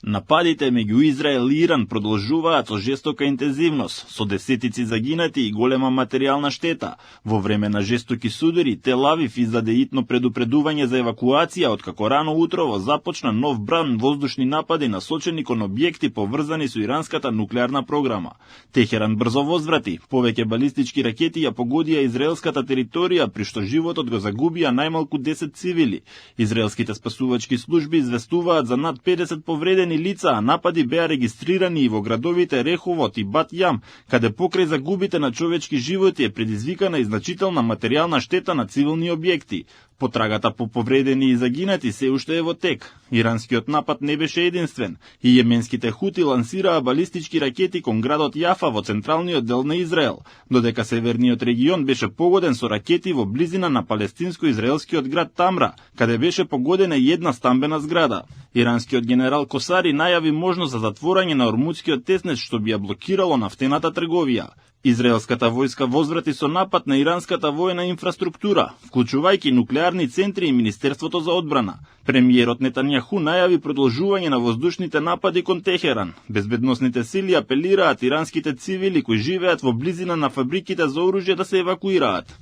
Нападите меѓу Израел и Иран продолжуваат со жестока интензивност, со десетици загинати и голема материјална штета. Во време на жестоки судири, Тел Авив издаде итно предупредување за евакуација, откако рано утрово започна нов бран воздушни напади насочени кон објекти поврзани со иранската нуклеарна програма. Техеран брзо возврати, повеќе балистички ракети ја погодија израелската територија, при што животот го загубија најмалку 10 цивили. Израелските спасувачки служби известуваат за над 50 повредени лица, а напади беа регистрирани и во градовите Реховот и Бат Јам, каде покрај загубите на човечки животи е предизвикана и значителна материјална штета на цивилни објекти. Потрагата по повредени и загинати се уште е во тек. Иранскиот напад не беше единствен и јеменските хути лансираа балистички ракети кон градот Јафа во централниот дел на Израел, додека северниот регион беше погоден со ракети во близина на палестинско-израелскиот град Тамра, каде беше погодена и една стамбена зграда. Иранскиот генерал Косари најави можност за затворање на Ормудскиот теснец, што би ја блокирало нафтената трговија. Израелската војска возврати со напад на иранската војна инфраструктура, вклучувајќи нуклеарни центри и Министерството за одбрана. Премиерот Нетањаху најави продолжување на воздушните напади кон Техеран. Безбедносните сили апелираат иранските цивили кои живеат во близина на фабриките за оружје да се евакуираат.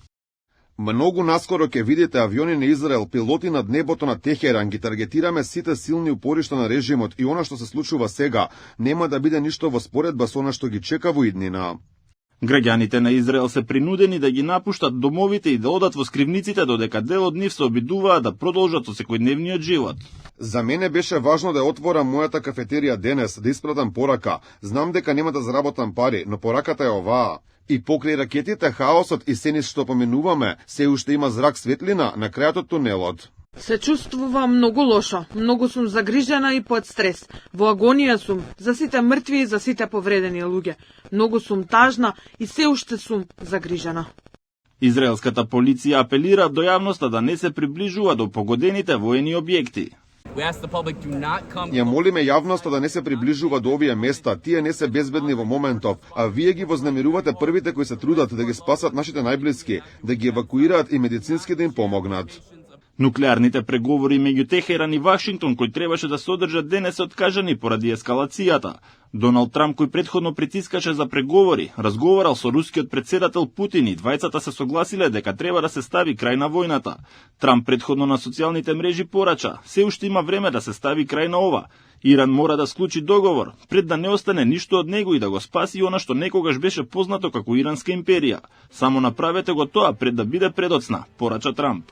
Многу наскоро ќе видите авиони на Израел, пилоти над небото на Техеран, ги таргетираме сите силни упоришта на режимот и она што се случува сега нема да биде ништо во споредба со она што ги чека во иднина. Граѓаните на Израел се принудени да ги напуштат домовите и да одат во скривниците, додека дел од нив се обидуваат да продолжат со секојдневниот живот. За мене беше важно да отворам мојата кафетерија денес, да испратам порака. Знам дека нема да заработам пари, но пораката е оваа. И покрај ракетите, хаосот и сенис што поменуваме, се уште има зрак светлина на крајот од тунелот. Се чувствувам многу лошо, многу сум загрижена и под стрес. Во агонија сум, за сите мртви и за сите повредени луѓе. Многу сум тажна и се уште сум загрижена. Израелската полиција апелира до јавноста да не се приближува до погодените воени објекти. Ја молиме јавноста да не се приближува до овие места, тие не се безбедни во моментов, а вие ги вознемирувате првите кои се трудат да ги спасат нашите најблиски, да ги евакуираат и медицински да им помогнат. Нуклеарните преговори меѓу Техеран и Вашингтон, кои требаше да се одржат денес, се откажани поради ескалацијата. Доналд Трамп, кој претходно притискаше за преговори, разговарал со рускиот председател Путин и двајцата се согласиле дека треба да се стави крај на војната. Трамп претходно на социјалните мрежи порача: се уште има време да се стави крај на ова. Иран мора да склучи договор, пред да не остане ништо од него и да го спаси она што некогаш беше познато како Иранска империја. Само направете го тоа пред да биде предоцна, порача Трамп.